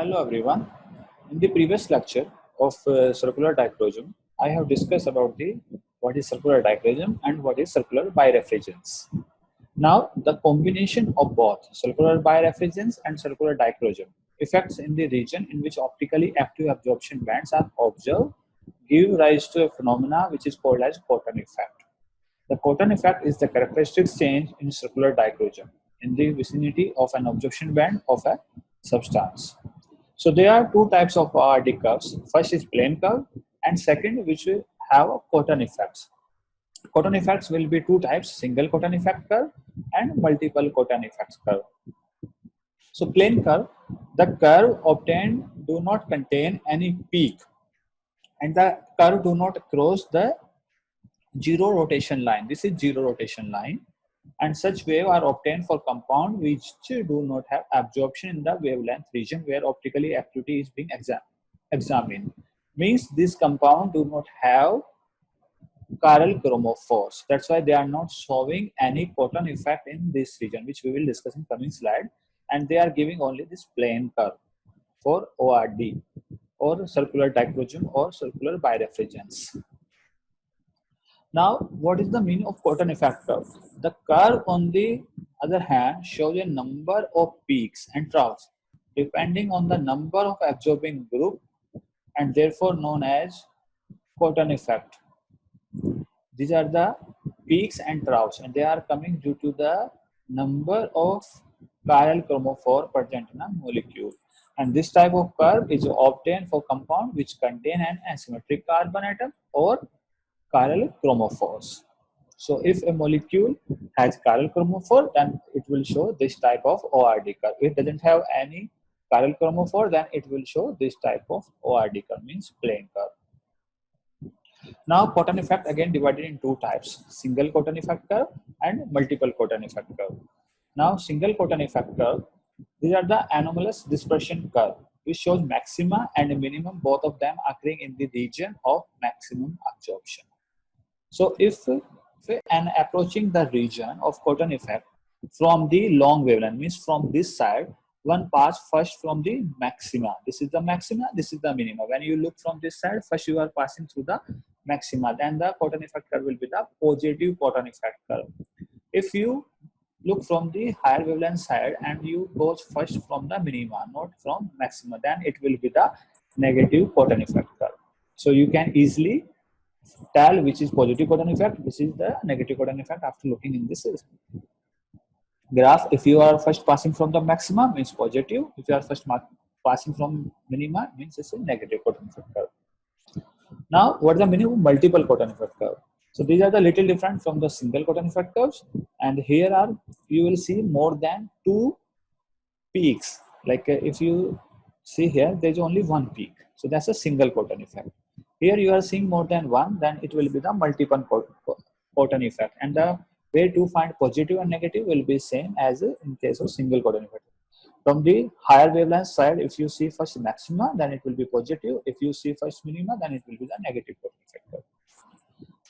Hello everyone. In the previous lecture of circular dichroism, I have discussed about the what is circular dichroism and what is circular birefringence. Now, the combination of both circular birefringence and circular dichroism effects in the region in which optically active absorption bands are observed give rise to a phenomena which is called as Cotton effect. The Cotton effect is the characteristic change in circular dichroism in the vicinity of an absorption band of a substance. So there are two types of RD curves. First is plane curve, and second, which will have a Cotton effects. Cotton effects will be two types: single Cotton effect curve and multiple Cotton effects curve. So plane curve, the curve obtained do not contain any peak, and the curve do not cross the zero rotation line. This is zero rotation line, and such wave are obtained for compound which do not have absorption in the wavelength region where optically activity is being examined. Means this compound do not have chiral chromophores. That's why they are not showing any Cotton effect in this region, which we will discuss in coming slide. And they are giving only this plane curve for ORD or circular dichroism or circular birefringence. Now, what is the meaning of Cotton effect curve? The curve, on the other hand, shows a number of peaks and troughs depending on the number of absorbing group and therefore known as Cotton effect. These are the peaks and troughs, and they are coming due to the number of chiral chromophore present in a molecule. And this type of curve is obtained for compound which contain an asymmetric carbon atom or chiral chromophores. So if a molecule has chiral chromophore, then it will show this type of ORD curve. If it doesn't have any chiral chromophore, then it will show this type of ORD curve, means plane curve. Now, Cotton effect again divided in two types: single Cotton effect curve and multiple Cotton effect curve. Now, single Cotton effect curve, these are the anomalous dispersion curve, which shows maxima and minimum, both of them occurring in the region of maximum absorption. So if an approaching the region of Cotton effect from the long wavelength, means from this side, one pass first from the maxima. This is the maxima, this is the minima. When you look from this side, first you are passing through the maxima, then the Cotton effect curve will be the positive Cotton effect curve. If you look from the higher wavelength side and you go first from the minima, not from maxima, then it will be the negative Cotton effect curve. So you can easily tell which is positive Cotton effect, which is the negative Cotton effect after looking in this graph. If you are first passing from the maxima, means positive. If you are first passing from minima, means it's a negative Cotton effect curve. Now, what is the meaning of multiple Cotton effect curve? So these are the little different from the single Cotton effect curves, and here are you will see more than two peaks. Like if you see here, there is only one peak, so that's a single Cotton effect. Here you are seeing more than one, then it will be the multiple Cotton effect, and the way to find positive and negative will be same as in case of single Cotton effect. From the higher wavelength side, if you see first maxima, then it will be positive. If you see first minima, then it will be the negative Cotton effect.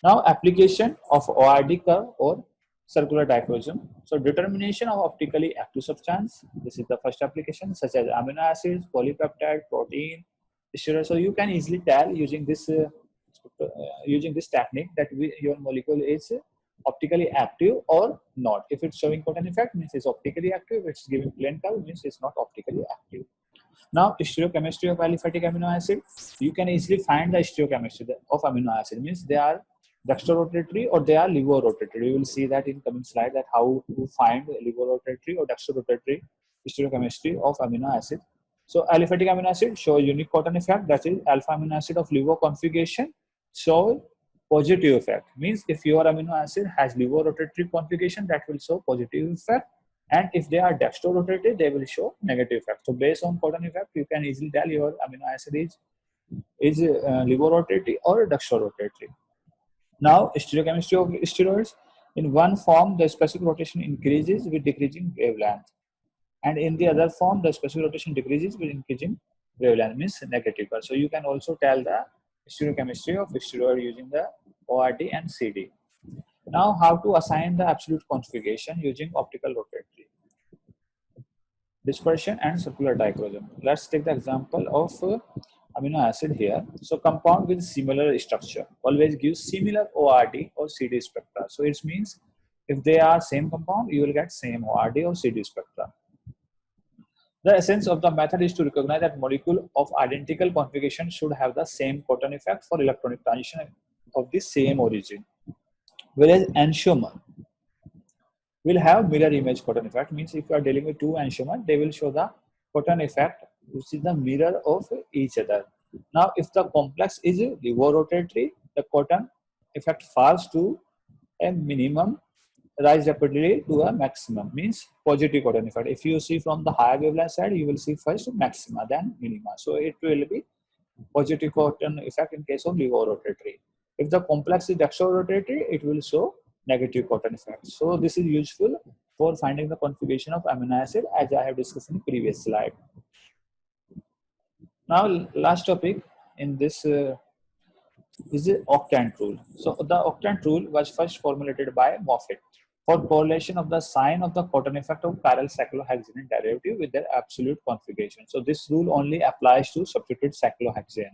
Now, application of ORD curve or circular dichroism. So, determination of optically active substance. This is the first application, such as amino acids, polypeptide, protein, steroid. So, you can easily tell using this technique that your molecule is optically active or not. If it's showing Cotton effect, means it's optically active. If it's giving plane curve, means it's not optically active. Now, stereochemistry of aliphatic amino acid. You can easily find the stereochemistry of amino acid. Means they are dextrorotatory or they are levorotatory. You will see that in coming slide that how to find levorotatory or dextrorotatory stereochemistry of amino acid. So, aliphatic amino acid show unique Cotton effect, that is alpha amino acid of levo configuration show positive effect. Means if your amino acid has levorotatory configuration, that will show positive effect, and if they are dextrorotated, they will show negative effect. So based on Cotton effect, you can easily tell your amino acid is levorotatory or dextrorotatory. Now, stereochemistry of steroids. In one form, the specific rotation increases with decreasing wavelength, and in the other form, the specific rotation decreases with increasing wavelength, means negative. So you can also tell the stereochemistry of steroid using the ORD and CD. Now, how to assign the absolute configuration using optical rotatory. dispersion and circular dichroism. Let's take the example of amino acid here. So compound with similar structure always gives similar ORD or CD spectra. So it means if they are same compound, you will get same ORD or CD spectra. The essence of the method is to recognize that molecule of identical configuration should have the same Cotton effect for electronic transition of the same origin. Whereas enantiomer will have mirror image Cotton effect. Means if you are dealing with two enantiomer, they will show the Cotton effect, which is the mirror of each other. Now, if the complex is levorotatory, the Cotton effect falls to a minimum, rise rapidly to a maximum, means positive Cotton effect. If you see from the higher wavelength side, you will see first maxima, then minima. So it will be positive Cotton effect in case of levorotatory. If the complex is dextrorotatory, it will show negative Cotton effect. So this is useful for finding the configuration of amino acid, as I have discussed in the previous slide. Now, last topic in this is the octant rule. So the octant rule was first formulated by Moffatt for correlation of the sign of the Cotton effect of chiral cyclohexane derivative with their absolute configuration. So this rule only applies to substituted cyclohexane.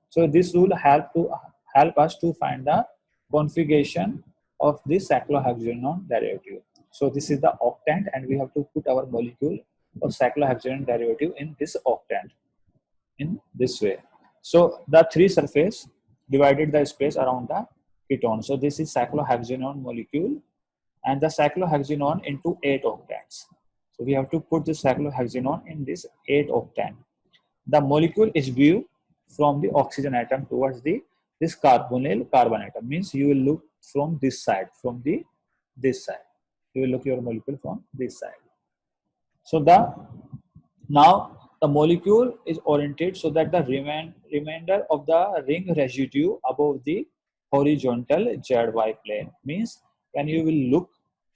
So this rule help us to find the configuration of this cyclohexanone derivative. So this is the octant, and we have to put our molecule or cyclohexanone derivative in this octant in this way. So the three surface divided the space around the ketone. So this is cyclohexanone molecule, and the cyclohexanone into 8 octants. So we have to put the cyclohexanone in this 8 octant. The molecule is viewed from the oxygen atom towards this carbonyl carbon atom. Means you will look from this side, this side. You will look your molecule from this side. So now the molecule is oriented so that the remainder of the ring residue above the horizontal ZY plane. Means when you will look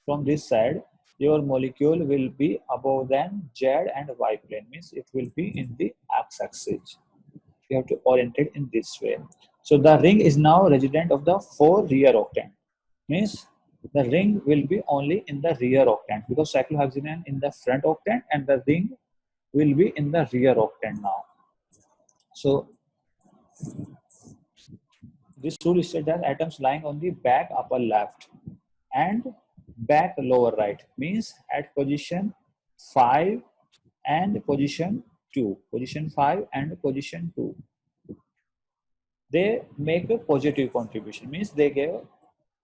from this side, your molecule will be above than Z and Y plane. Means it will be in the x-axis. You have to orient it in this way. So the ring is now resident of the 4 rear octant. Means the ring will be only in the rear octant, because cyclohexanone in the front octant and the ring will be in the rear octant now. So this rule states that atoms lying on the back upper left and back lower right, means at position 5 and position 2, they make a positive contribution, means they give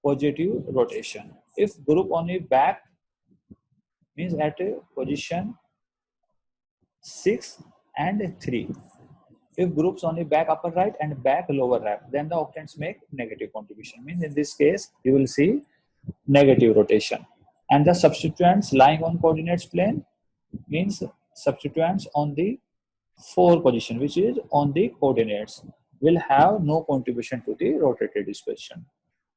positive rotation. If group only back, means at position 6 and 3. If groups only back upper right and back lower right, then the octants make negative contribution. Means in this case, you will see negative rotation. And the substituents lying on coordinates plane, means substituents on the 4 position, which is on the coordinates, will have no contribution to the rotated dispersion.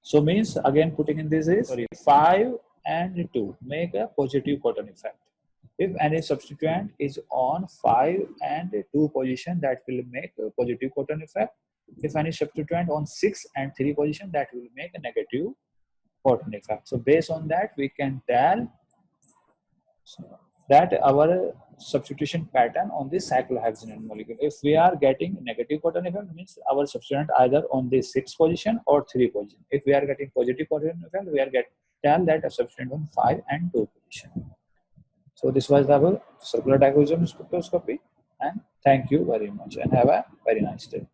So means again putting in this is 5 and 2 make a positive Cotton effect. If any substituent is on 5 and 2 position, that will make a positive Cotton effect. If any substituent on 6 and 3 position, that will make a negative Cotton effect. So based on that, we can tell that our substitution pattern on the cyclohexanone molecule. If we are getting negative Cotton effect, means our substituent either on the 6 position or 3 position. If we are getting positive Cotton effect, we are tell that a substituent on 5 and 2 position. So this was our circular dichroism spectroscopy, and thank you very much and have a very nice day.